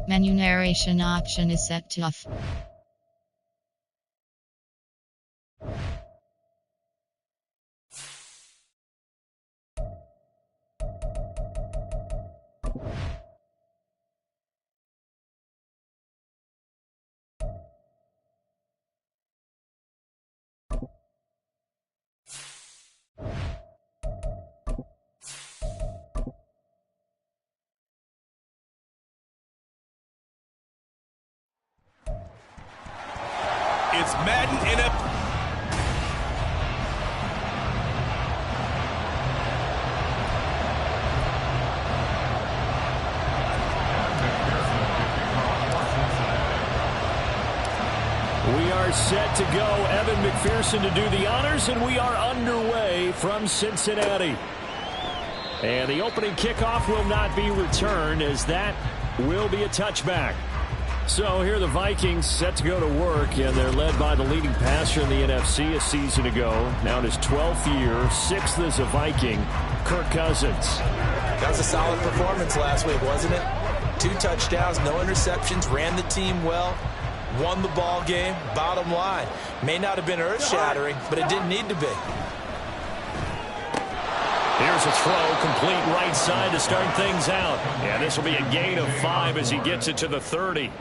Menu narration option is set to off. It's Madden in a... We are set to go. Evan McPherson to do the honors, and we are underway from Cincinnati. And the opening kickoff will not be returned, as that will be a touchback. So here are the Vikings set to go to work, and they're led by the leading passer in the NFC a season ago. Now in his 12th year, 6th as a Viking, Kirk Cousins. That was a solid performance last week, wasn't it? 2 touchdowns, no interceptions, ran the team well, won the ball game. Bottom line, may not have been earth-shattering, but it didn't need to be. Here's a throw, complete right side to start things out. Yeah, this will be a gain of 5 as he gets it to the 30.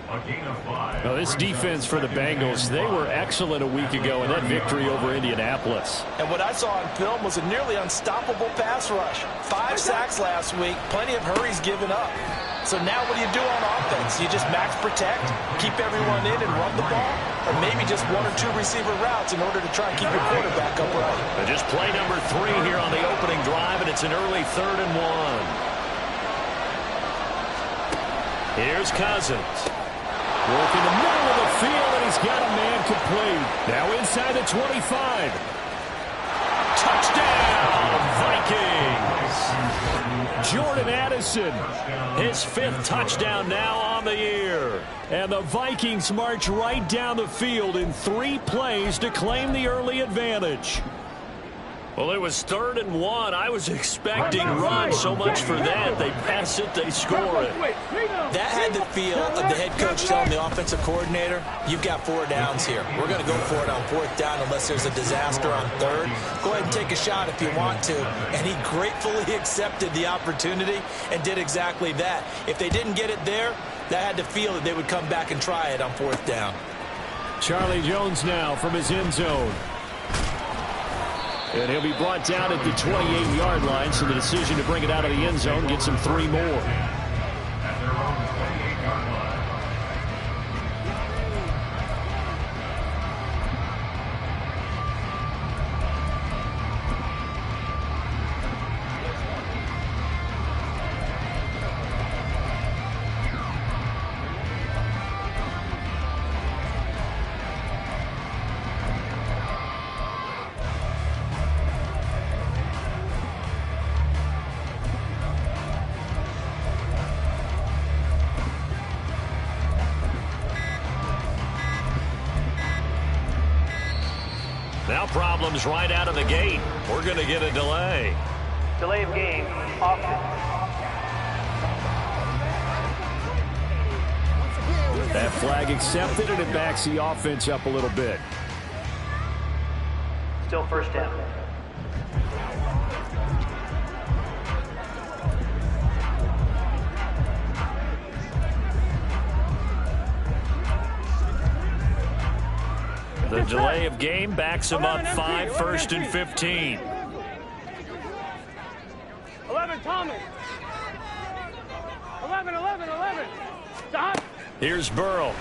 Now, this defense for the Bengals, they were excellent a week ago in that victory over Indianapolis. And what I saw on film was a nearly unstoppable pass rush. 5 sacks last week, plenty of hurries given up. So now what do you do on offense? You just max protect, keep everyone in and run the ball? Or maybe just 1 or 2 receiver routes in order to try and keep your quarterback upright? And just play number 3 here on the opening drive, and it's an early 3rd and 1. Here's Cousins. Working the middle of the field, and he's got a man complete. Now inside the 25. Touchdown, Vikings! Jordan Addison, his 5th touchdown now on the year. And the Vikings march right down the field in 3 plays to claim the early advantage. Well, it was 3rd and 1. I was expecting run, so much for that. They pass it, they score it. That had the feel of the head coach telling the offensive coordinator, you've got 4 downs here. We're going to go for it on 4th down unless there's a disaster on 3rd. Go ahead and take a shot if you want to. And he gratefully accepted the opportunity and did exactly that. If they didn't get it there, that had the feel that they would come back and try it on 4th down. Charlie Jones now from his end zone. And he'll be brought down at the 28-yard line, so the decision to bring it out of the end zone gets him 3 more. Now problems right out of the gate. We're going to get a delay. Delay of game, offense. That flag accepted, and it backs the offense up a little bit. Still 1st down. The delay of game backs him up 5, 1st and 15. 11, Thomas. 11. Stop. Here's Burrow.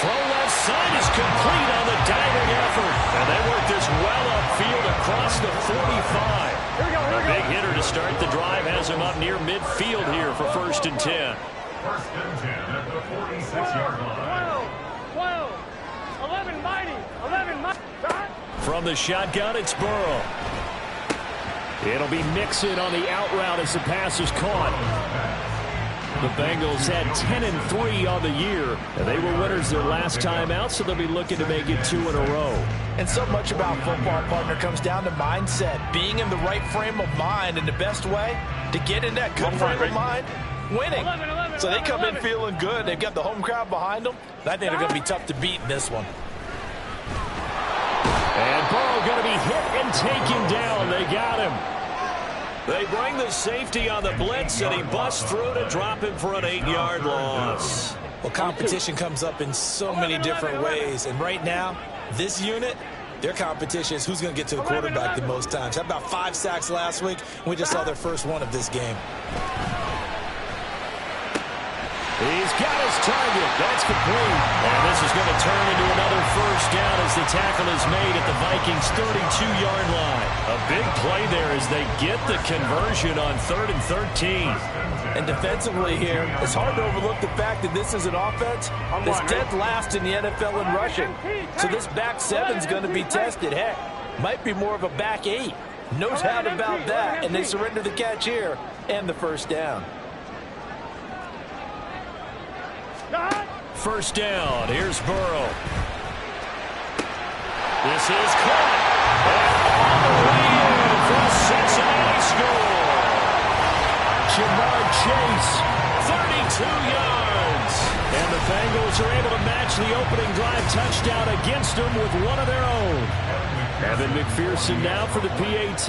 Throw left side is complete on the diving effort. And they work this well upfield across the 45. A big hitter to start the drive has him up near midfield here for 1st and 10. 1st and 10 at the 46-yard line. 12. 11 mighty. 11 mighty. From the shotgun, it's Burrow. It'll be Mixon on the out route as the pass is caught. The Bengals had 10-3 on the year, and they were winners their last time out, so they'll be looking to make it 2 in a row. And so much about football, partner, comes down to mindset. Being in the right frame of mind, and the best way to get in that good frame of mind winning. 11, So they come in 11. feeling good. They've got the home crowd behind them. And I think they're going to be tough to beat in this one. And Burrow going to be hit and taken down. They got him. They bring the safety on the blitz, and he busts through to drop him for an 8-yard loss. Well, competition comes up in so many different ways. And right now, this unit, their competition is who's going to get to the quarterback the most times. Had about 5 sacks last week, and we just saw their first one of this game. He's got his target. That's complete. And this is going to turn into another first down as the tackle is made at the Vikings' 32-yard line. A big play there as they get the conversion on 3rd and 13. And defensively here, it's hard to overlook the fact that this is an offense that's dead last in the NFL in rushing. So this back 7's going to be tested. Heck, might be more of a back 8. No doubt about that. And they surrender the catch here and the first down. First down. Here's Burrow. This is caught. And all the way in for a Cincinnati score. Jamar Chase, 32 yards. And the Bengals are able to match the opening drive touchdown against them with one of their own. Evan McPherson now for the PAT.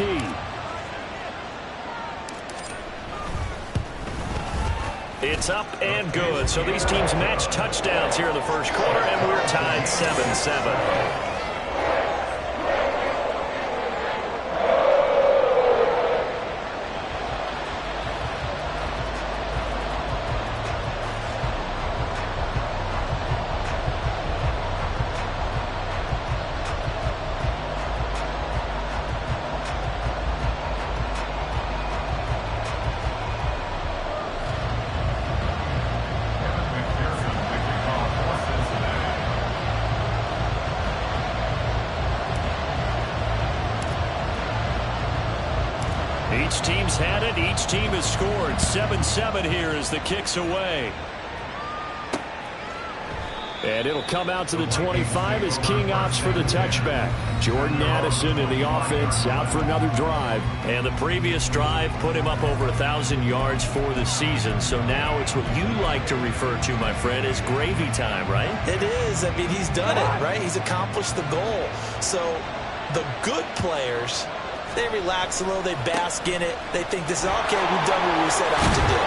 It's up and good. So these teams match touchdowns here in the first quarter, and we're tied 7-7. Each team's had it. Each team has scored. 7-7 here as the kick's away. And it'll come out to the 25 as King opts for the touchback. Jordan Addison in the offense out for another drive. And the previous drive put him up over 1,000 yards for the season. So now it's what you like to refer to, my friend, as gravy time, right? It is. I mean, he's done it, right? He's accomplished the goal. So the good players, they relax a little, they bask in it. They think this is, okay, we've done what we set out to do.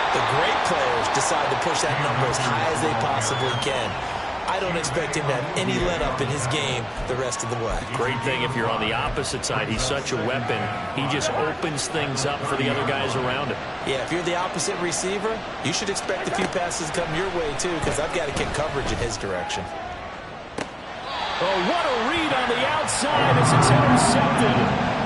The great players decide to push that number as high as they possibly can. I don't expect him to have any let-up in his game the rest of the way. Great thing if you're on the opposite side. He's such a weapon. He just opens things up for the other guys around him. Yeah, if you're the opposite receiver, you should expect a few passes come your way, too, because I've got to kick coverage in his direction. Oh, what a read on the outside as it's intercepted.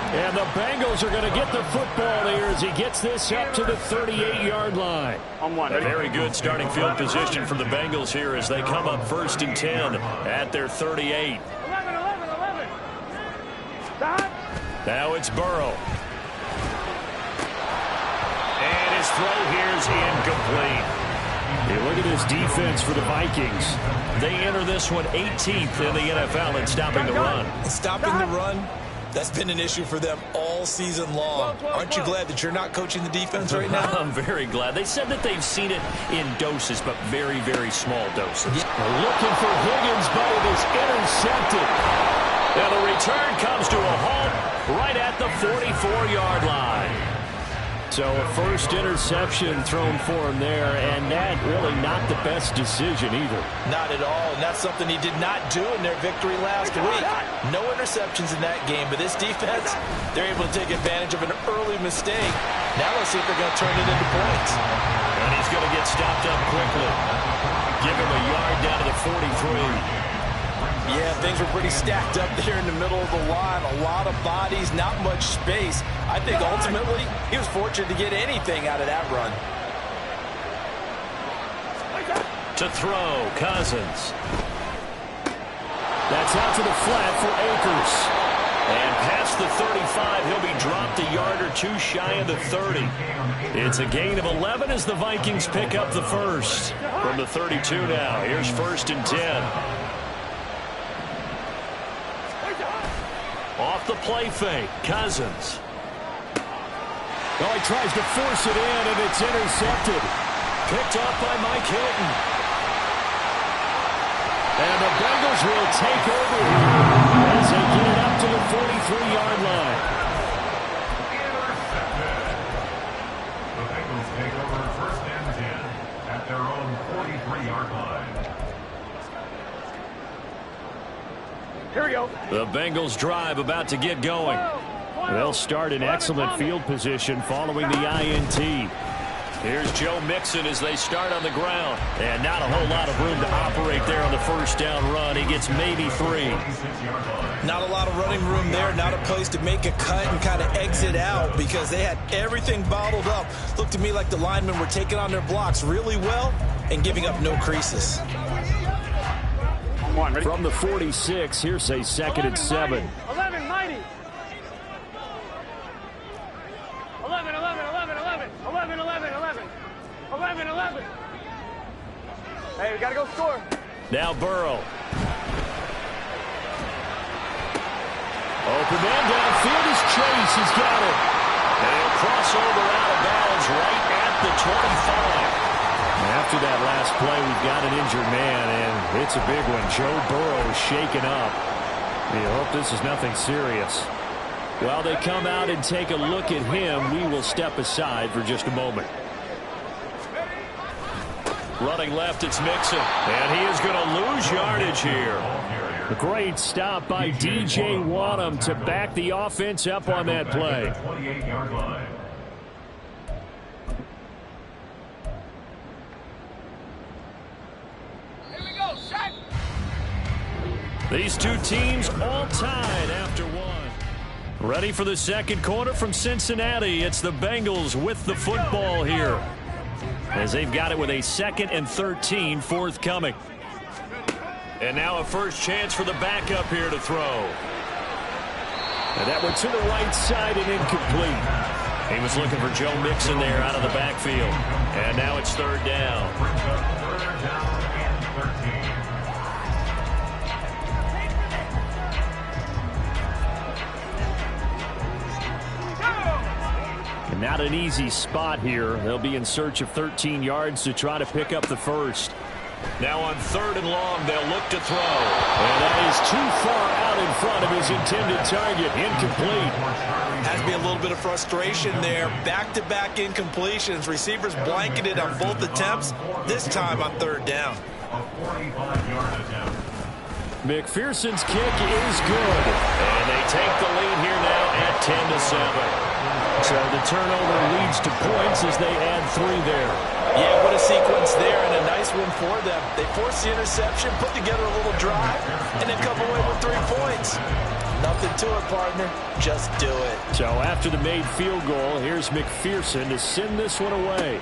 And the Bengals are going to get the football here as he gets this up to the 38-yard line. A very good starting field position for the Bengals here as they come up 1st and 10 at their 38. 11. Stop. Now it's Burrow. And his throw here is incomplete. Hey, look at this defense for the Vikings. They enter this one 18th in the NFL in stopping the run. Stopping the run, that's been an issue for them all season long. Aren't you glad that you're not coaching the defense right now? I'm very glad. They said that they've seen it in doses, but very, very small doses. Yeah. Looking for Higgins, but it is intercepted. Now the return comes to a halt right at the 44-yard line. So a first interception thrown for him there, and that really not the best decision either. Not at all, and that's something he did not do in their victory last week. No interceptions in that game, but this defense, they're able to take advantage of an early mistake. Now let's see if they're going to turn it into points. And he's going to get stopped up quickly. Give him a yard down to the 43. Yeah, things were pretty stacked up there in the middle of the line. A lot of bodies, not much space. I think ultimately he was fortunate to get anything out of that run. To throw, Cousins. That's out to the flat for Akers. And past the 35, he'll be dropped a yard or two shy of the 30. It's a gain of 11 as the Vikings pick up the first. From the 32 now, here's 1st and 10. Off the play fake, Cousins. Oh, he tries to force it in, and it's intercepted. Picked up by Mike Hilton. And the Bengals will take over here as they get it up to the 43-yard line. Intercepted. The Bengals take over first and 10 at their own 43-yard line. Here we go. The Bengals drive about to get going. They'll start in excellent field position following the INT. Here's Joe Mixon as they start on the ground. And not a whole lot of room to operate there on the first down run. He gets maybe 3. Not a lot of running room there. Not a place to make a cut and kind of exit out because they had everything bottled up. Looked to me like the linemen were taking on their blocks really well and giving up no creases. From the 46, here's a second and 7. 11, mighty. 11, 11, 11, 11. 11, 11, 11. 11, 11. Hey, we got to go score. Now Burrow. Open man downfield is Chase. He's got it. And he'll cross over out of bounds right at the 25. After that last play, we've got an injured man, and it's a big one. Joe Burrow is shaken up. We hope this is nothing serious. While they come out and take a look at him, we will step aside for just a moment. Running left, it's Mixon, and he is going to lose yardage here. A great stop by DJ Wonnum to back the offense up on that play. 28-yard line. These two teams all tied after one. Ready for the second quarter from Cincinnati. It's the Bengals with the football here, as they've got it with a 2nd and 13 forthcoming. And now a first chance for the backup here to throw. And that one to the right side and incomplete. He was looking for Joe Mixon there out of the backfield. And now it's 3rd down. Third down and 13. And not an easy spot here. They'll be in search of 13 yards to try to pick up the first. Now on 3rd and long, they'll look to throw. And that is too far out in front of his intended target. Incomplete. Has to be a little bit of frustration there. Back-to-back incompletions. Receivers blanketed on both attempts, this time on 3rd down. A 45-yard attempt. McPherson's kick is good. And they take the lead here now at 10-7. So the turnover leads to points as they add 3 there. Yeah, what a sequence there, and a nice one for them. They forced the interception, put together a little drive, and then come away with 3 points. Nothing to it, partner. Just do it. So after the made field goal, here's McPherson to send this one away.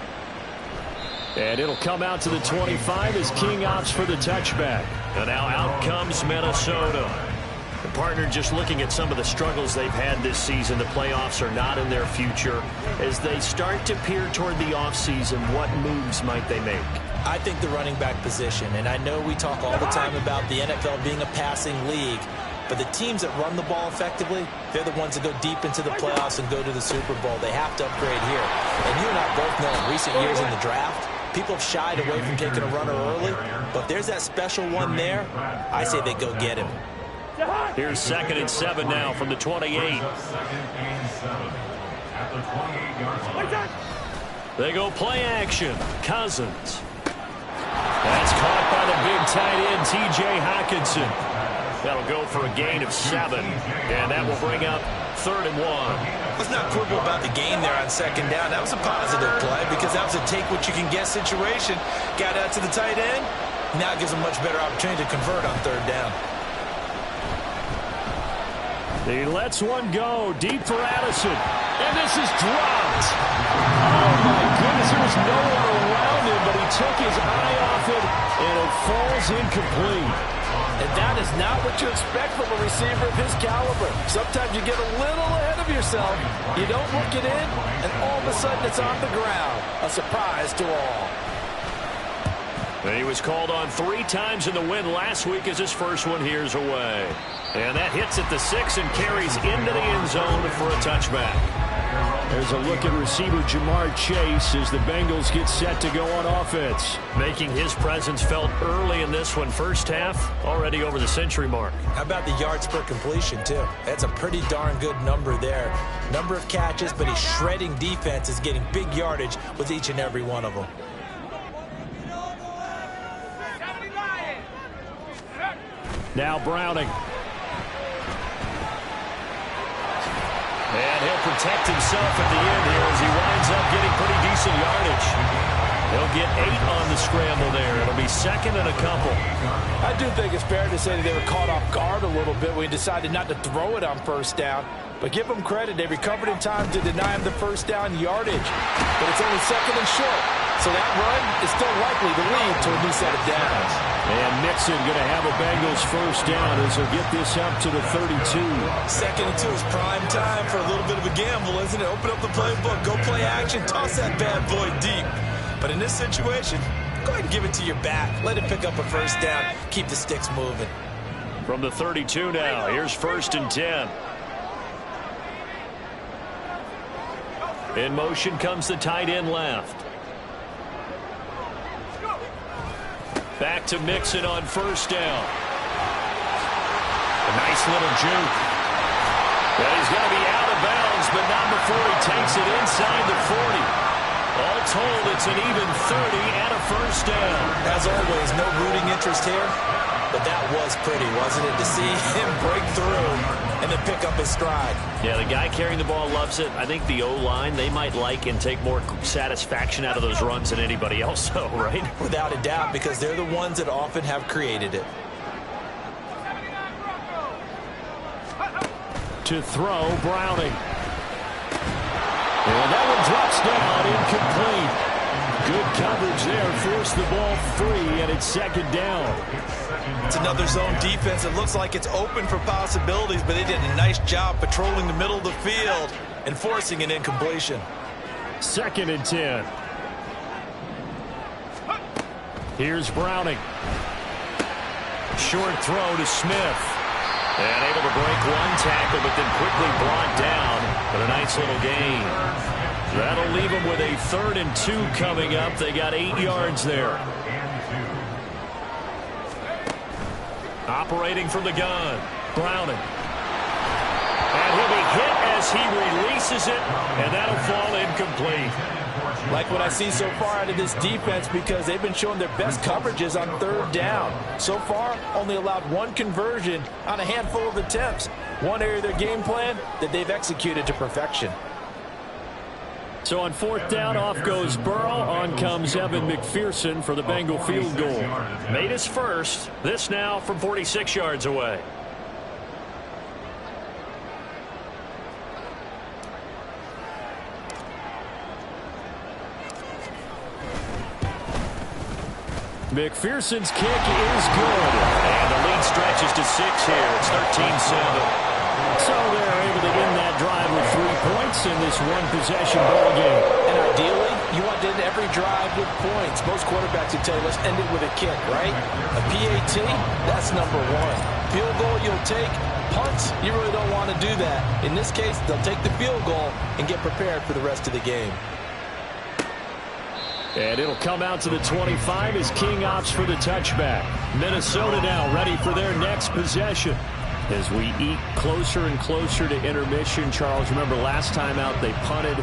And it'll come out to the 25 as King opts for the touchback. And now out comes Minnesota. The partner, just looking at some of the struggles they've had this season, the playoffs are not in their future. As they start to peer toward the offseason, what moves might they make? I think the running back position, and I know we talk all the time about the NFL being a passing league, but the teams that run the ball effectively, they're the ones that go deep into the playoffs and go to the Super Bowl. They have to upgrade here. And you and I both know in recent years in the draft, people have shied away from taking a runner early, but there's that special one there. I say they go get him. Here's 2nd and 7 now from the 28. 2nd and 7 at the 28-yard line. They go play action. Cousins. That's caught by the big tight end, T.J. Hockenson. That'll go for a gain of 7. And that will bring up 3rd and 1. Let's not quibble about the gain there on 2nd down. That was a positive play because that was a take-what-you-can-get situation. Got out to the tight end. Now it gives them much better opportunity to convert on 3rd down. He lets one go deep for Addison. And this is dropped. Oh, my goodness. There was no one around him, but he took his eye off it, and it falls incomplete. And that is not what you expect from a receiver of his caliber. Sometimes you get a little ahead of yourself. You don't look it in, and all of a sudden it's on the ground. A surprise to all. And he was called on 3 times in the win last week as his first one here's away. And that hits at the 6 and carries into the end zone for a touchback. There's a look at receiver Jamar Chase as the Bengals get set to go on offense. Making his presence felt early in this one. First half, already over the century mark. How about the yards per completion, too? That's a pretty darn good number there. Number of catches, but he's shredding defense, is getting big yardage with each and every one of them. Now Browning. And he'll protect himself at the end here as he winds up getting pretty decent yardage. He'll get 8 on the scramble there. It'll be second and a couple. I do think it's fair to say that they were caught off guard a little bit when he decided not to throw it on first down. But give them credit. They recovered in time to deny him the first down yardage. But it's only second and short. So that run is still likely to lead to a new set of downs. And Mixon going to have a Bengals first down as he'll get this up to the 32. Second and 2 is prime time for a little bit of a gamble, isn't it? Open up the playbook, go play action, toss that bad boy deep. But in this situation, go ahead and give it to your back. Let it pick up a first down. Keep the sticks moving. From the 32 now, here's first and 10. In motion comes the tight end left. Back to Mixon on first down. A nice little juke. Well, he's going to be out of bounds, but not before he takes it inside the 40. All told, it's an even 30 and a first down. As always, no rooting interest here, but that was pretty, wasn't it, to see him break through and then pick up his stride. Yeah, the guy carrying the ball loves it. I think the O-line, they might like and take more satisfaction out of those runs than anybody else, though, right? Without a doubt, because they're the ones that often have created it. To throw, Browning. And that one drops down, incomplete. Good coverage there, forced the ball free, and it's second down. It's another zone defense. It looks like it's open for possibilities, but they did a nice job patrolling the middle of the field and forcing an incompletion. Second and 10. Here's Browning. Short throw to Smith. And able to break one tackle, but then quickly brought down. But a nice little gain. That'll leave them with a 3rd and 2 coming up. They got 8 yards there. Operating from the gun, Browning. And he'll be hit as he releases it, and that'll fall incomplete. Like what I see so far out of this defense, because they've been showing their best coverages on 3rd down. So far, only allowed 1 conversion on a handful of attempts. One area of their game plan that they've executed to perfection. So on 4th down, off goes Burrow. On comes Evan McPherson for the Bengal field goal. Made his first. This now from 46 yards away. McPherson's kick is good. And the lead stretches to 6 here. It's 13-7. So they're able to end that drive with 3 points in this one-possession ball game. And ideally, you want to end every drive with points. Most quarterbacks would tell you, let's end it with a kick, right? A PAT, that's number 1. Field goal you'll take. Punts, you really don't want to do that. In this case, they'll take the field goal and get prepared for the rest of the game. And it'll come out to the 25 as King opts for the touchback. Minnesota now ready for their next possession. As we eat closer and closer to intermission, Charles, remember last time out they punted.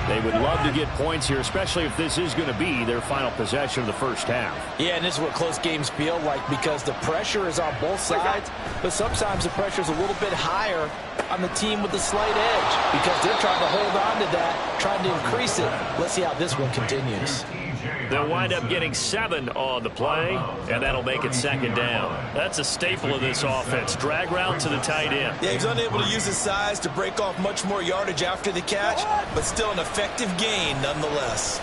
They would love to get points here, especially if this is going to be their final possession of the first half. Yeah, and this is what close games feel like because the pressure is on both sides, but sometimes the pressure is a little bit higher on the team with the slight edge because they're trying to hold on to that, trying to increase it. Let's see how this one continues. They'll wind up getting 7 on the play, and that'll make it second down. That's a staple of this offense. Drag route to the tight end. Yeah, he's unable to use his size to break off much more yardage after the catch, but still an effective gain nonetheless.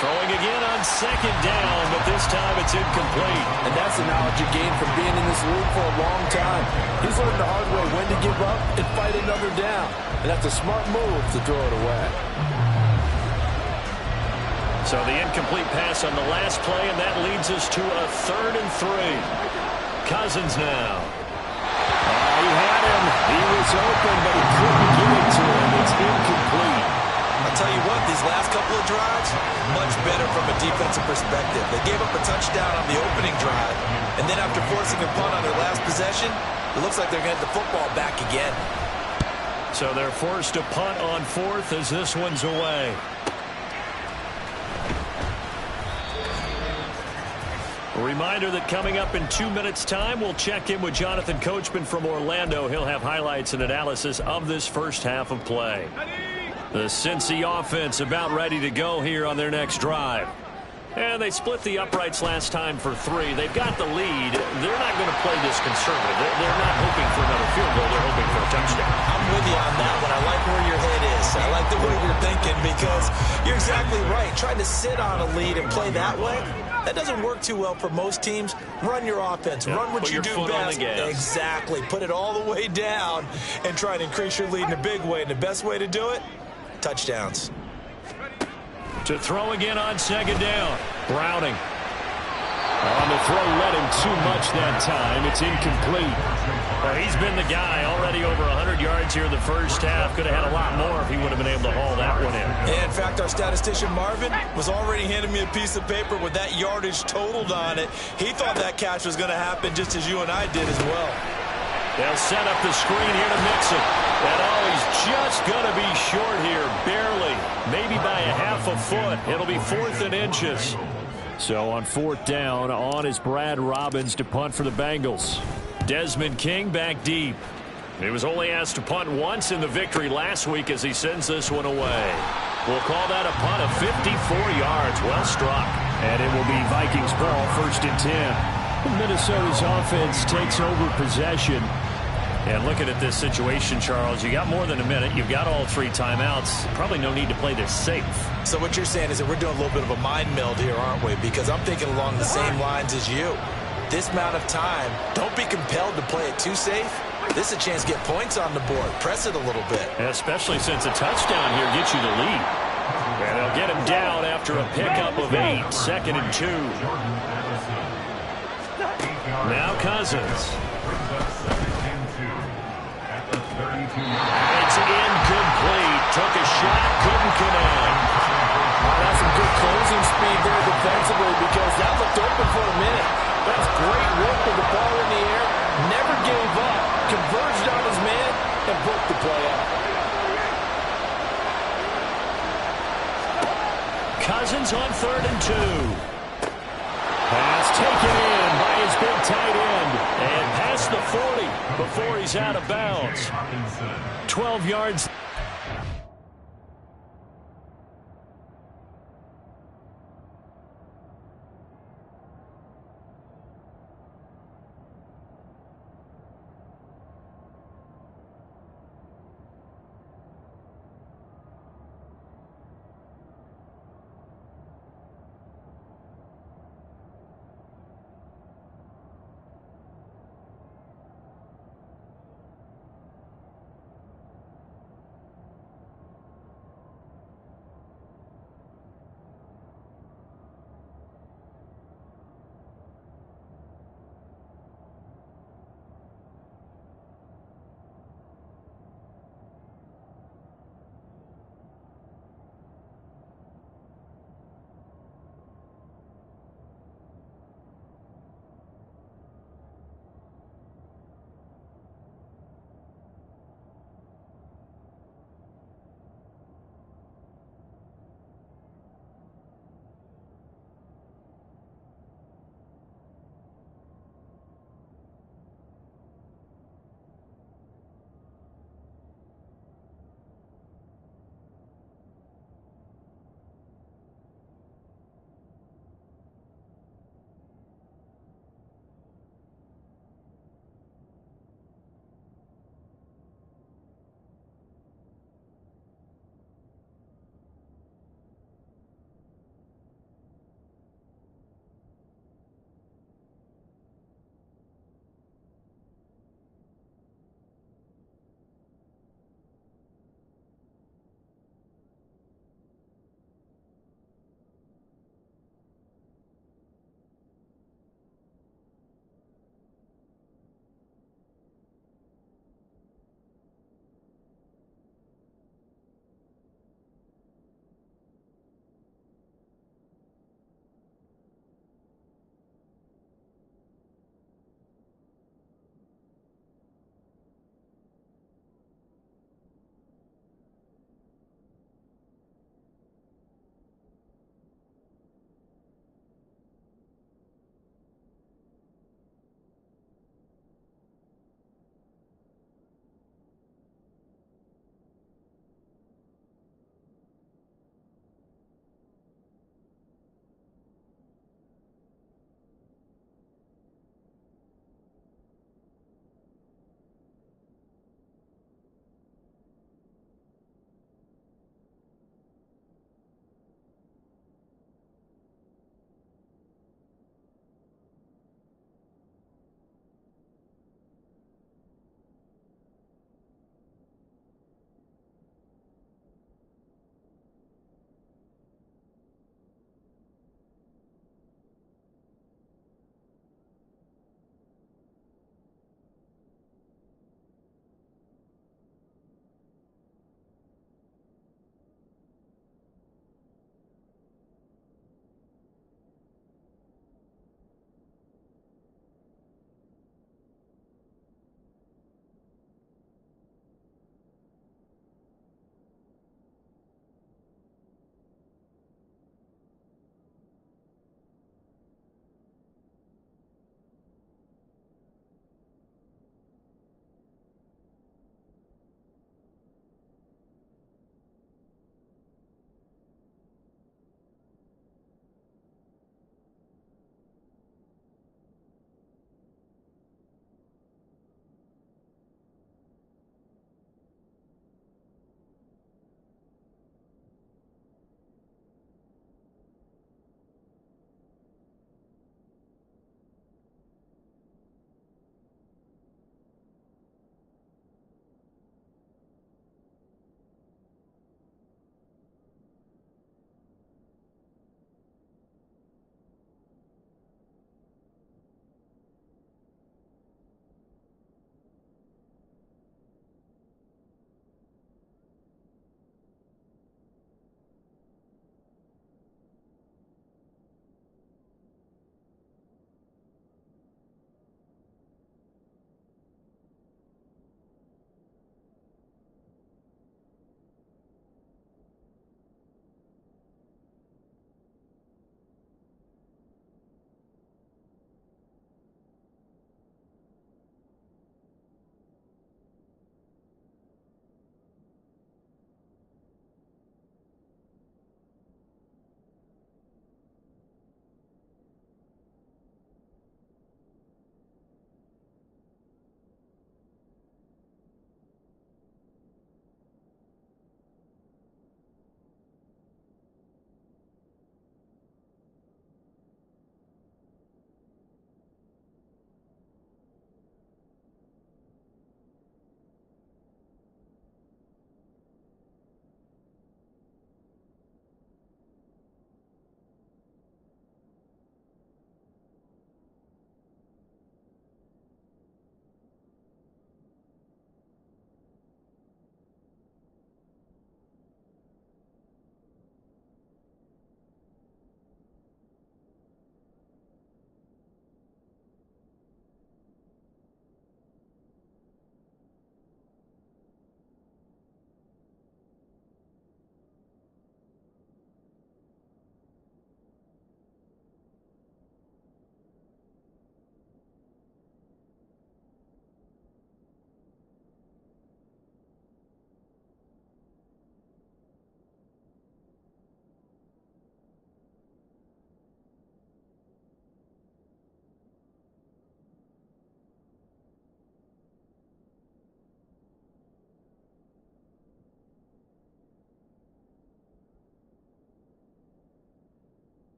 Throwing again on second down, but this time it's incomplete. And that's the knowledge you gain from being in this league for a long time. He's learned the hard way when to give up and fight another down. And that's a smart move to throw it away. So the incomplete pass on the last play, and that leads us to a 3rd and 3. Cousins now. He has him. He was open, but he couldn't get it to him. It's incomplete. I'll tell you what, these last couple of drives, much better from a defensive perspective. They gave up a touchdown on the opening drive, and then after forcing a punt on their last possession, it looks like they're going to get the football back again. So they're forced to punt on fourth as this one's away. A reminder that coming up in 2 minutes' time, we'll check in with Jonathan Coachman from Orlando. He'll have highlights and analysis of this first half of play. The Cincy offense about ready to go here on their next drive. And they split the uprights last time for 3. They've got the lead. They're not going to play this conservative. They're not hoping for another field goal. They're hoping for a touchdown. I'm with you on that one. I like where your head is. I like the way you're thinking because you're exactly right. Trying to sit on a lead and play that way, that doesn't work too well for most teams. Run your offense. Yeah, run what you do best. Exactly. Put it all the way down and try and increase your lead in a big way. And the best way to do it, touchdowns. To throw again on second down. Browning. On the throw, led him too much that time. It's incomplete. Well, he's been the guy already over 100 yards here in the first half. Could have had a lot more if he would have been able to haul that one in. Yeah, in fact, our statistician Marvin was already handing me a piece of paper with that yardage totaled on it. He thought that catch was going to happen just as you and I did as well. They'll set up the screen here to Mixon. And oh, he's just going to be short here, barely. Maybe by a half a foot. It'll be 4th and inches. So on 4th down, on is Brad Robbins to punt for the Bengals. Desmond King back deep. He was only asked to punt once in the victory last week as he sends this one away. We'll call that a punt of 54 yards. Well struck. And it will be Vikings ball, 1st and 10. Minnesota's offense takes over possession. And looking at this situation, Charles, you got more than a minute. You've got all 3 timeouts. Probably no need to play this safe. So what you're saying is that we're doing a little bit of a mind meld here, aren't we? Because I'm thinking along the same lines as you. This amount of time, don't be compelled to play it too safe. This is a chance to get points on the board. Press it a little bit. Especially since a touchdown here gets you the lead. And they'll get him down after a pickup of 8. 2nd and 2. Now Cousins. It's incomplete. Took a shot, couldn't connect. That's some good closing speed there defensively because that looked open for a minute. That's great work with the ball in the air. Never gave up. Converged on his man and broke the play up. Cousins on 3rd and 2. Pass taken in by his big tight end. And past the 40 before he's out of bounds. 12 yards.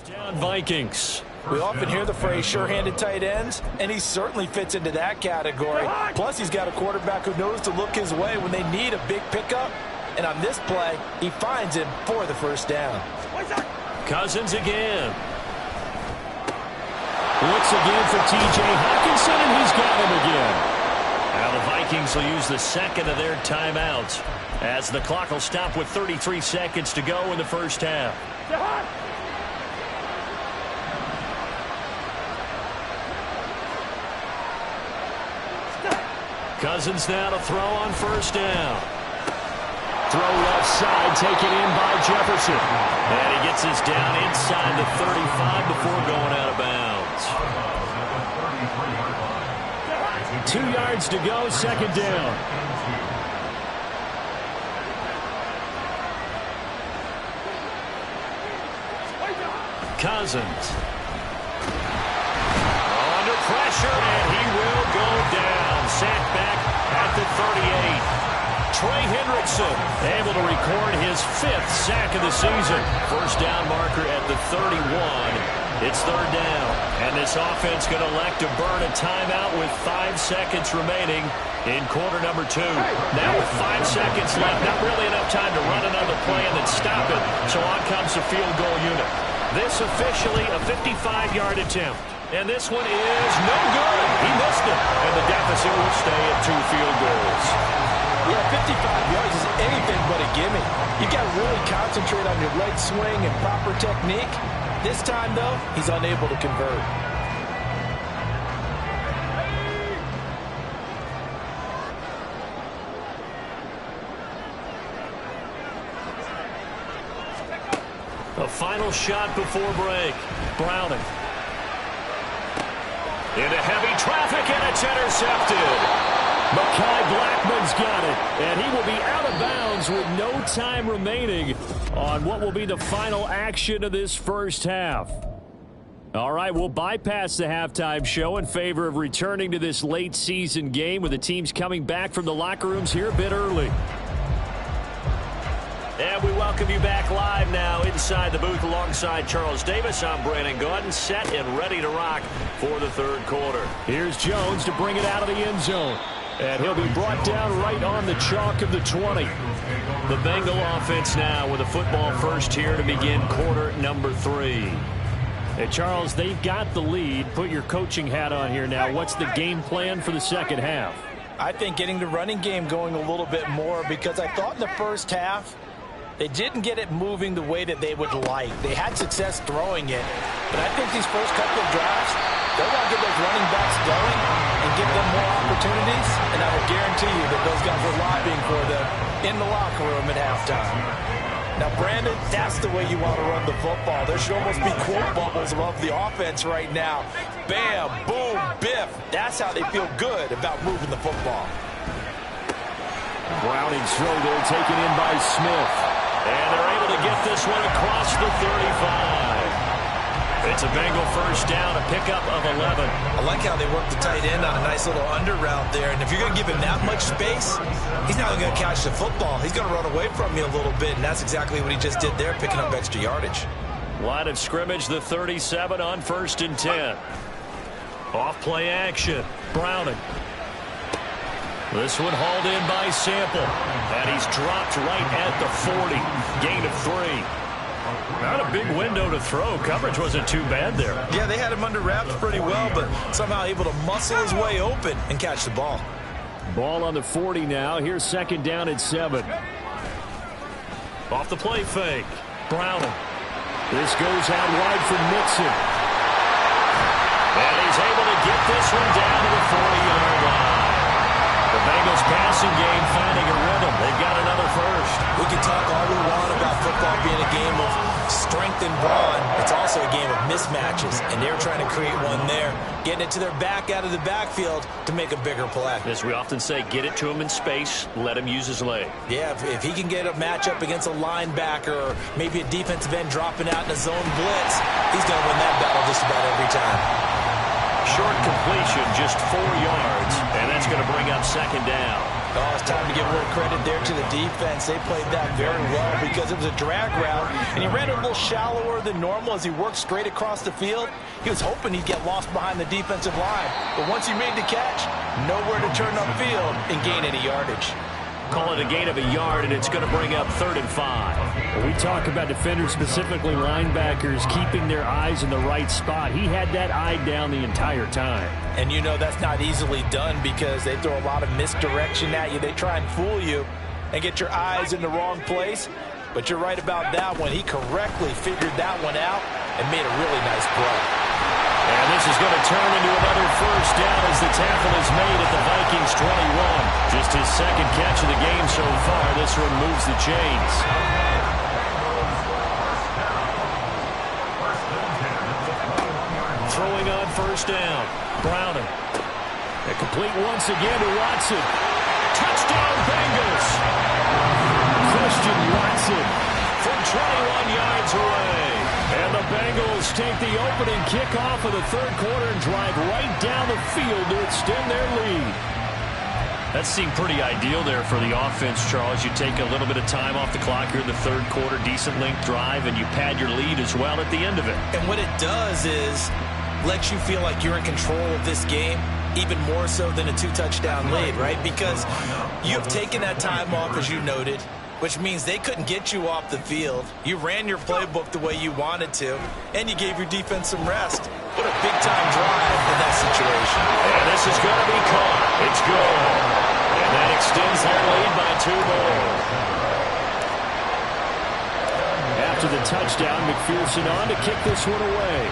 Down Vikings. We often hear the phrase sure-handed tight ends, and he certainly fits into that category. Plus, he's got a quarterback who knows to look his way when they need a big pickup. And on this play, he finds him for the first down. Cousins again. Looks again for T.J. Hockenson, and he's got him again. Now the Vikings will use the second of their timeouts as the clock will stop with 33 seconds to go in the first half. Cousins now to throw on first down. Throw left side, taken in by Jefferson. And he gets this down inside the 35 before going out of bounds. 2 yards to go, second down. Cousins. Under pressure, and he will go down. Sacked back at the 38. Trey Hendrickson able to record his 5th sack of the season. First down marker at the 31. It's third down. And this offense going to elect to burn a timeout with 5 seconds remaining in quarter number 2. Now with 5 seconds left, not really enough time to run another play and then stop it. So on comes the field goal unit. This officially a 55-yard attempt. And this one is no good. He missed it. And the deficit will stay at 2 field goals. Yeah, 55 yards is anything but a gimme. You've got to really concentrate on your leg swing and proper technique. This time, though, he's unable to convert. A final shot before break. Browning. Into heavy traffic, and it's intercepted. Mekhi Blackmon's got it, and he will be out of bounds with no time remaining on what will be the final action of this first half. All right, we'll bypass the halftime show in favor of returning to this late season game with the teams coming back from the locker rooms here a bit early. And we welcome you back live now inside the booth alongside Charles Davis. I'm Brandon Gaudin, set and ready to rock for the third quarter. Here's Jones to bring it out of the end zone. And he'll be brought down right on the chalk of the 20. The Bengal offense now with a football first here to begin quarter number 3. Hey, Charles, they've got the lead. Put your coaching hat on here now. What's the game plan for the second half? I think getting the running game going a little bit more, because I thought in the first half they didn't get it moving the way that they would like. They had success throwing it, but I think these first couple of drives, they want to get those running backs going and give them more opportunities, and I will guarantee you that those guys are lobbying for them in the locker room at halftime. Now, Brandon, that's the way you want to run the football. There should almost be quote bubbles above the offense right now. Bam, boom, biff. That's how they feel good about moving the football. Browning's throw there taken in by Smith. And they're able to get this one across the 35. It's a Bengal first down, a pickup of 11. I like how they work the tight end on a nice little under route there. And if you're going to give him that much space, he's not going to catch the football. He's going to run away from you a little bit, and that's exactly what he just did there, picking up extra yardage. Line of scrimmage, the 37 on 1st and 10. Off play action. Browning. This one hauled in by Sample. And he's dropped right at the 40. Gain of 3. Not a big window to throw. Coverage wasn't too bad there. Yeah, they had him under wraps pretty well, but somehow able to muscle his way open and catch the ball. Ball on the 40 now. Here's second down at 7. Off the play fake. Browning. This goes out wide for Mixon. And he's able to get this one down to the 40-yard line. The Bengals passing game finding a rhythm. They've got another first. We can talk all we want about football being a game of strength and brawn. It's also a game of mismatches, and they're trying to create one there, getting it to their back out of the backfield to make a bigger play. As we often say, get it to him in space, let him use his leg. Yeah, if he can get a matchup against a linebacker or maybe a defensive end dropping out in a zone blitz, he's going to win that battle just about every time. Short completion, just 4 yards, and that's going to bring up second down. Oh, it's time to give a little credit there to the defense. They played that very well because it was a drag route, and he ran a little shallower than normal as he worked straight across the field. He was hoping he'd get lost behind the defensive line, but once he made the catch, nowhere to turn upfield and gain any yardage. Call it a gain of a yard, and it's going to bring up 3rd and 5. When we talk about defenders, specifically linebackers, keeping their eyes in the right spot, he had that eye down the entire time. And you know that's not easily done because they throw a lot of misdirection at you. They try and fool you and get your eyes in the wrong place. But you're right about that one. He correctly figured that one out and made a really nice play. And this is going to turn into another 1st down as the tackle is made at the Vikings 21. Just his 2nd catch of the game so far. This one moves the chains. Throwing on 1st down. Browner. And complete once again to Watson. Touchdown Bengals. Christian Watson from 21 yards away. And the Bengals take the opening kickoff of the 3rd quarter and drive right down the field to extend their lead. That seemed pretty ideal there for the offense, Charles. You take a little bit of time off the clock here in the 3rd quarter, decent length drive, and you pad your lead as well at the end of it. And what it does is let you feel like you're in control of this game, even more so than a 2-touchdown lead, right? Because you've taken that time off, as you noted, which means they couldn't get you off the field. You ran your playbook the way you wanted to, and you gave your defense some rest. What a big-time drive in that situation. And this is going to be caught. It's good. And that extends their lead by 2 more. After the touchdown, McPherson on to kick this one away.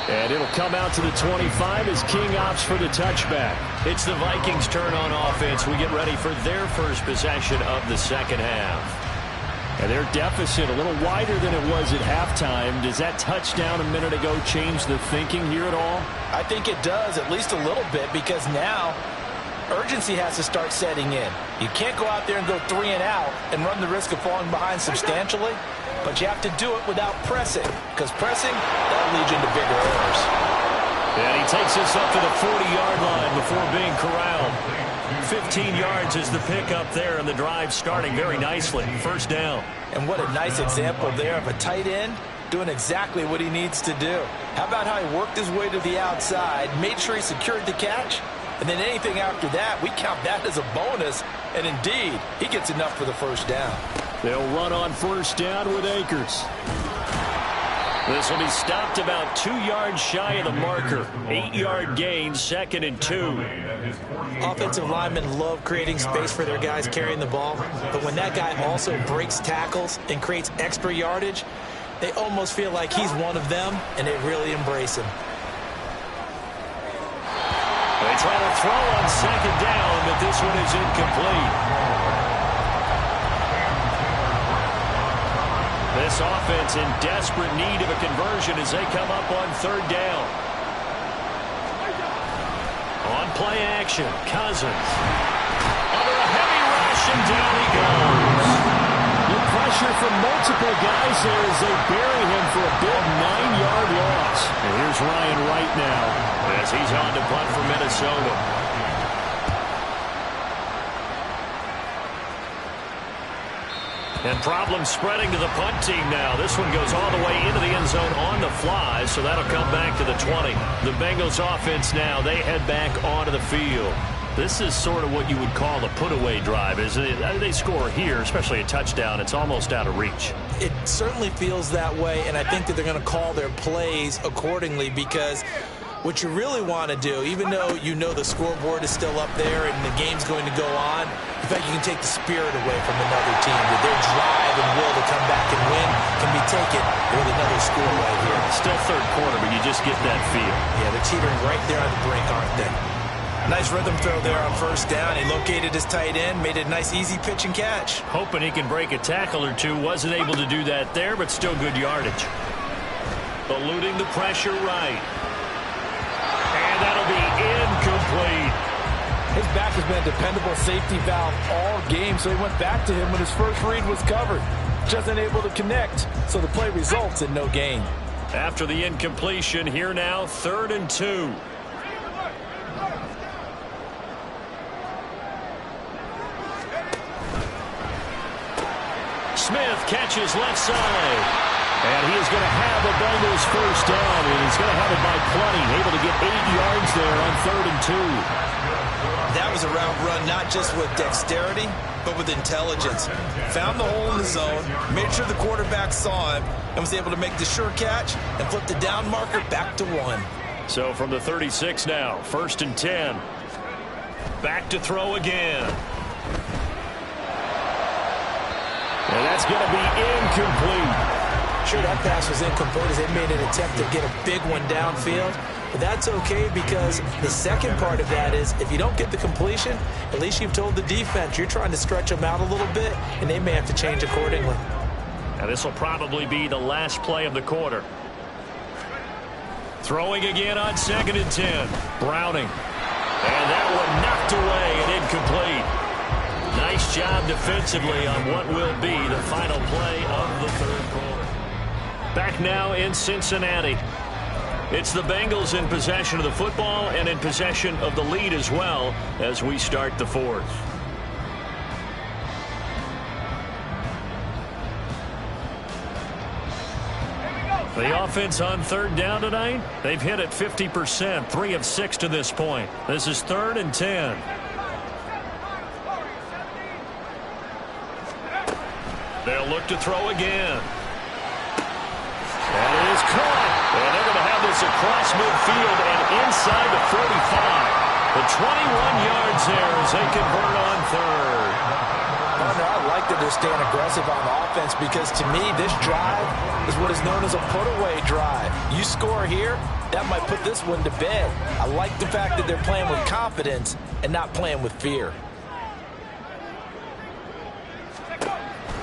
And it'll come out to the 25 as King opts for the touchback. It's the Vikings' turn on offense. We get ready for their first possession of the 2nd half. And their deficit a little wider than it was at halftime. Does that touchdown a minute ago change the thinking here at all? I think it does, at least a little bit, because now urgency has to start setting in. You can't go out there and go 3 and out and run the risk of falling behind substantially. But you have to do it without pressing, because pressing, that'll lead you into bigger errors. And he takes us up to the 40-yard line before being corralled. 15 yards is the pickup there, and the drive starting very nicely. 1st down. And what a nice example there of a tight end doing exactly what he needs to do. How about how he worked his way to the outside, made sure he secured the catch, and then anything after that, we count that as a bonus. And indeed, he gets enough for the 1st down. They'll run on 1st down with Akers. This will be stopped about 2 yards shy of the marker. 8-yard gain, 2nd and 2. Offensive linemen love creating space for their guys carrying the ball. But when that guy also breaks tackles and creates extra yardage, they almost feel like he's one of them, and they really embrace him. They try to throw on 2nd down, but this one is incomplete. This offense in desperate need of a conversion as they come up on 3rd down. On play action, Cousins. Under a heavy rush, and down he goes. The pressure from multiple guys there as they bury him for a big 9-yard loss. And here's Ryan Wright now as he's on to punt for Minnesota. And problems spreading to the punt team now. This one goes all the way into the end zone on the fly, so that'll come back to the 20. The Bengals offense now, they head back onto the field. This is sort of what you would call a put-away drive, isn't it? They score here, especially a touchdown. It's almost out of reach. It certainly feels that way, and I think that they're going to call their plays accordingly because what you really want to do, even though you know the scoreboard is still up there and the game's going to go on, in fact, you can take the spirit away from another team. That their drive and will to come back and win can be taken with another score right here. Still 3rd quarter, but you just get that feel. Yeah, they're teetering right there on the brink, aren't they? Nice rhythm throw there on 1st down. He located his tight end, made it a nice easy pitch and catch. Hoping he can break a tackle or two. Wasn't able to do that there, but still good yardage. Eluding the pressure right. And that'll be incomplete. His back has been a dependable safety valve all game, so he went back to him when his first read was covered. Just unable to connect, so the play results in no gain. After the incompletion, here now, 3rd and 2. Smith catches left side. And he is going to have the Bengals first down, and he's going to have it by plenty, able to get 8 yards there on 3rd and 2. That was a route run, not just with dexterity, but with intelligence. Found the hole in the zone, made sure the quarterback saw him, and was able to make the sure catch and flip the down marker back to 1. So from the 36 now, 1st and 10. Back to throw again. And that's going to be incomplete. Sure, that pass was incomplete as they made an attempt to get a big one downfield. But that's okay because the second part of that is if you don't get the completion, at least you've told the defense you're trying to stretch them out a little bit, and they may have to change accordingly. Now this will probably be the last play of the quarter. Throwing again on 2nd and 10. Browning. And that one knocked away and incomplete. Nice job defensively on what will be the final play of the 3rd quarter. Back now in Cincinnati. It's the Bengals in possession of the football and in possession of the lead as well as we start the 4th. The offense on 3rd down tonight, they've hit it 50%, 3 of 6 to this point. This is 3rd and 10. They'll look to throw again. And it is caught. And they're going to have this across midfield and inside the 45. The 21 yards there as they convert on 3rd. Partner, I like that they're staying aggressive on offense because to me this drive is what is known as a put-away drive. You score here, that might put this one to bed. I like the fact that they're playing with confidence and not playing with fear.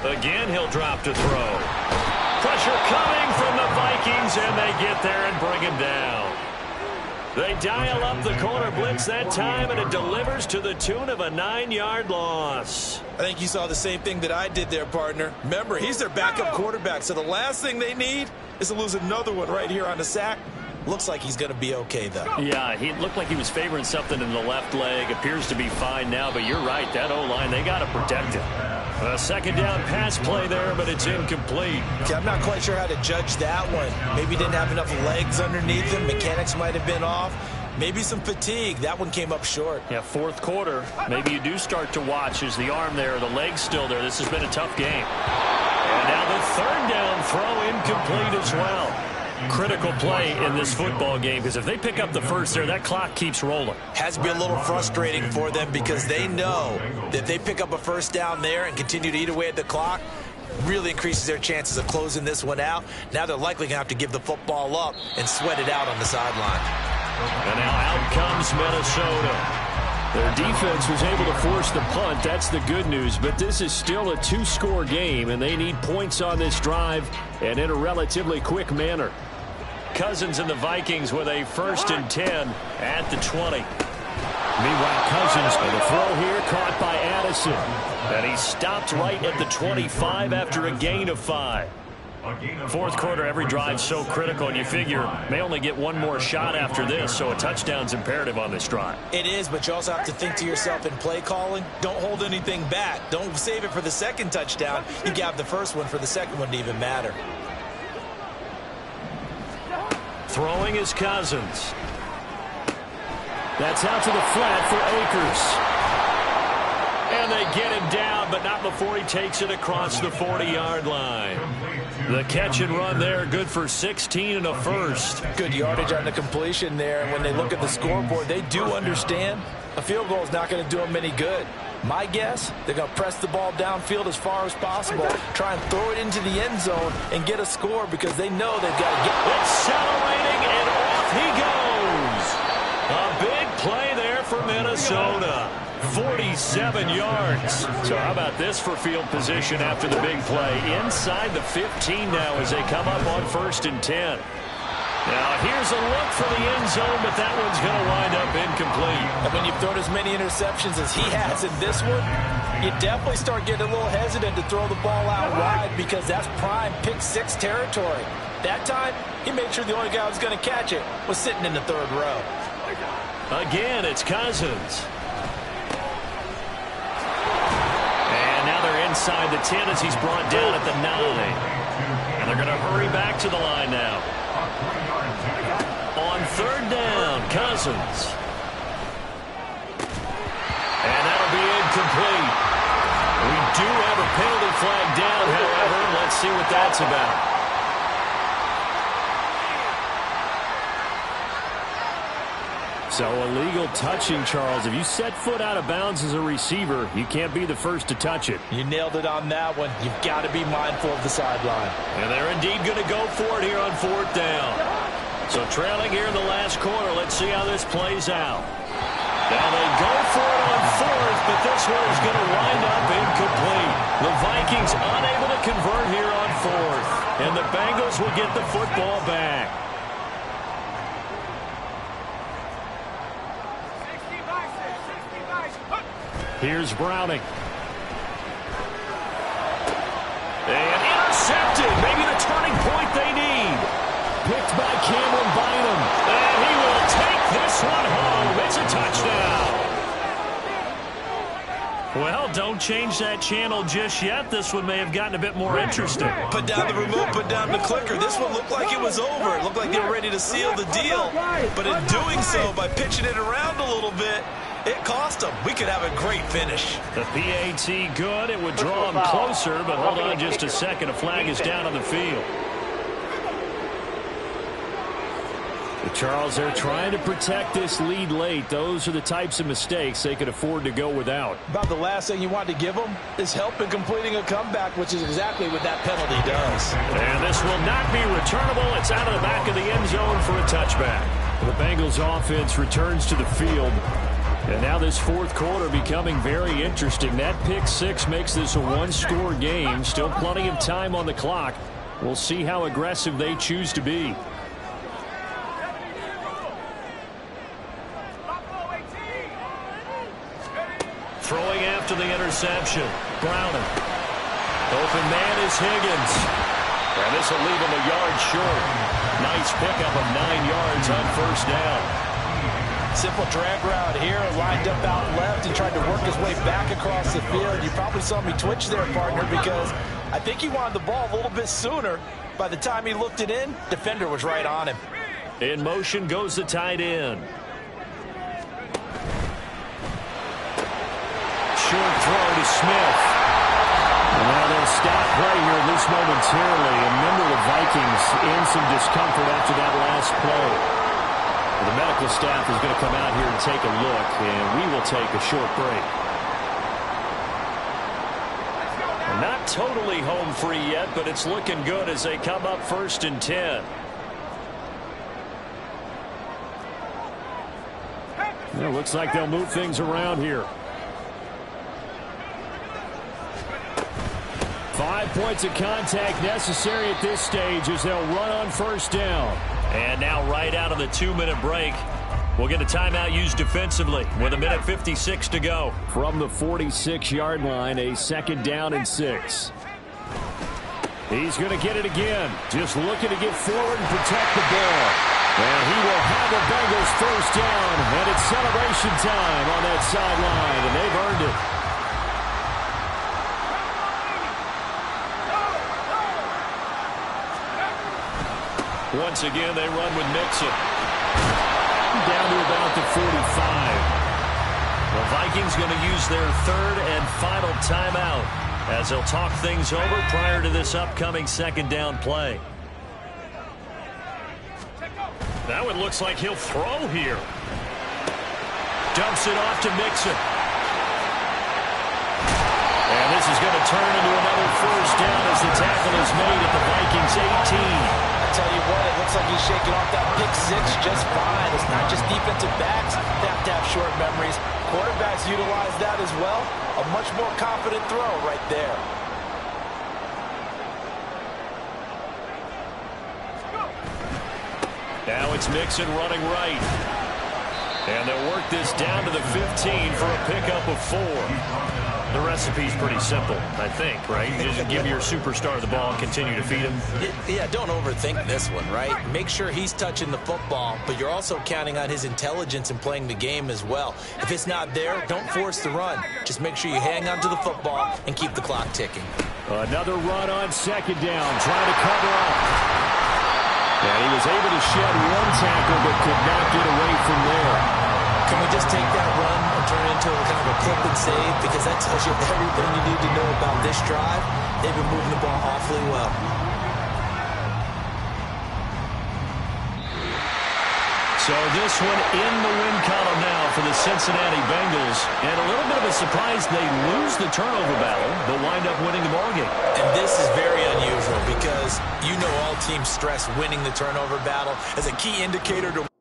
Again, he'll drop to throw. Pressure coming from the Vikings, and they get there and bring him down. They dial up the corner blitz that time, and it delivers to the tune of a 9-yard loss. I think you saw the same thing that I did there, partner. Remember, he's their backup quarterback, so the last thing they need is to lose another one right here on the sack. Looks like he's going to be okay, though. Yeah, he looked like he was favoring something in the left leg. Appears to be fine now, but you're right. That O-line, they got to protect it. A 2nd down pass play there, but it's incomplete. Okay, I'm not quite sure how to judge that one. Maybe he didn't have enough legs underneath him. Mechanics might have been off. Maybe some fatigue. That one came up short. Yeah, 4th quarter. Maybe you do start to watch. Is the arm there, the leg's still there? This has been a tough game. And now the 3rd down throw incomplete as well. Critical play in this football game because if they pick up the first there, that clock keeps rolling. Has to be a little frustrating for them because they know that if they pick up a first down there and continue to eat away at the clock, really increases their chances of closing this one out. Now they're likely going to have to give the football up and sweat it out on the sideline. And now out comes Minnesota. Their defense was able to force the punt. That's the good news. But this is still a 2-score game, and they need points on this drive and in a relatively quick manner. Cousins and the Vikings with a 1st and 10 at the 20. Meanwhile, Cousins with a throw here caught by Addison. And he stopped right at the 25 after a gain of 5. 4th quarter, every drive so critical, and you figure may only get one more shot after this, so a touchdown's imperative on this drive. It is, but you also have to think to yourself in play calling, don't hold anything back. Don't save it for the 2nd touchdown. You grab the 1st one for the 2nd one to even matter. Throwing is Cousins. That's out to the flat for Akers. And they get him down, but not before he takes it across the 40-yard line. The catch and run there, good for 16 and a first. Good yardage on the completion there. And when they look at the scoreboard, they do understand a field goal is not going to do them any good. My guess, they're going to press the ball downfield as far as possible, try and throw it into the end zone and get a score because they know they've got to get... Accelerating, and off he goes. A big play there for Minnesota. 47 yards. So how about this for field position after the big play? Inside the 15 now as they come up on 1st and 10. Now here's a look for the end zone, but that one's going to wind up incomplete. And when you've thrown as many interceptions as he has in this one, you definitely start getting a little hesitant to throw the ball out wide because that's prime pick 6 territory. That time, he made sure the only guy who was going to catch it was sitting in the 3rd row. Again, it's Cousins. And now they're inside the 10 as he's brought down at the 9. And they're going to hurry back to the line now. On third down, Cousins. And that'll be incomplete. We do have a penalty flag down, however. Let's see what that's about. So illegal touching, Charles. If you set foot out of bounds as a receiver, you can't be the first to touch it. You nailed it on that one. You've got to be mindful of the sideline. And they're indeed going to go for it here on fourth down. So trailing here in the last quarter. Let's see how this plays out. Now they go for it on fourth, but this one is going to wind up incomplete. The Vikings unable to convert here on fourth. And the Bengals will get the football back. Here's Browning. And intercepted. Maybe the turning point they need. Picked by Cameron Bynum. And he will take this one home. It's a touchdown. Well, don't change that channel just yet. This one may have gotten a bit more interesting. Put down the remote, put down the clicker. This one looked like it was over. It looked like they were ready to seal the deal. But in doing so, by pitching it around a little bit, it cost them. We could have a great finish. The PAT good. It would draw them closer, but hold on just a second. A flag is down on the field. Charles, they're trying to protect this lead late. Those are the types of mistakes they could afford to go without. About the last thing you want to give them is help in completing a comeback, which is exactly what that penalty does. And this will not be returnable. It's out of the back of the end zone for a touchback. The Bengals offense returns to the field. And now this fourth quarter becoming very interesting. That pick six makes this a one-score game. Still plenty of time on the clock. We'll see how aggressive they choose to be. Throwing after the interception. Browning. Open man is Higgins. And this will leave him a yard short. Nice pickup of 9 yards on first down. Simple drag route here, lined up out left and tried to work his way back across the field. You probably saw me twitch there, partner, because I think he wanted the ball a little bit sooner. By the time he looked it in, defender was right on him. In motion goes the tight end. Short throw to Smith. Well, they'll stop play here at least momentarily. And remember, the Vikings in some discomfort after that last play. The medical staff is going to come out here and take a look, and we will take a short break. Not totally home free yet, but it's looking good as they come up 1st and 10. Well, looks like they'll move things around here. 5 points of contact necessary at this stage as they'll run on first down. And now right out of the 2-minute break, we'll get a timeout used defensively with 1:56 to go. From the 46-yard line, a 2nd down and 6. He's going to get it again. Just looking to get forward and protect the ball. And he will have the Bengals first down. And it's celebration time on that sideline, and they've earned it. Once again, they run with Mixon. Down to about the 45. The Vikings going to use their 3rd and final timeout as they'll talk things over prior to this upcoming 2nd down play. Now it looks like he'll throw here. Dumps it off to Mixon. And this is going to turn into another first down as the tackle is made at the Vikings 18. Tell you what, it looks like he's shaking off that pick six just fine. It's not just defensive backs that have to have short memories. Quarterbacks utilize that as well. A much more confident throw right there. Now it's Mixon running right. And they'll work this down to the 15 for a pickup of 4. The recipe's pretty simple, I think, right? You just give your superstar the ball and continue to feed him. Yeah, don't overthink this one, right? Make sure he's touching the football, but you're also counting on his intelligence in playing the game as well. If it's not there, don't force the run. Just make sure you hang on to the football and keep the clock ticking. Another run on second down, trying to cover up. And he was able to shed one tackle, but could not get away from there. Can we just take that run and turn it into a kind of a clip and save? Because that tells you everything you need to know about this drive. They've been moving the ball awfully well. So this one in the win column now for the Cincinnati Bengals. And a little bit of a surprise, they lose the turnover battle, but wind up winning the ballgame. And this is very unusual because you know all teams stress winning the turnover battle as a key indicator to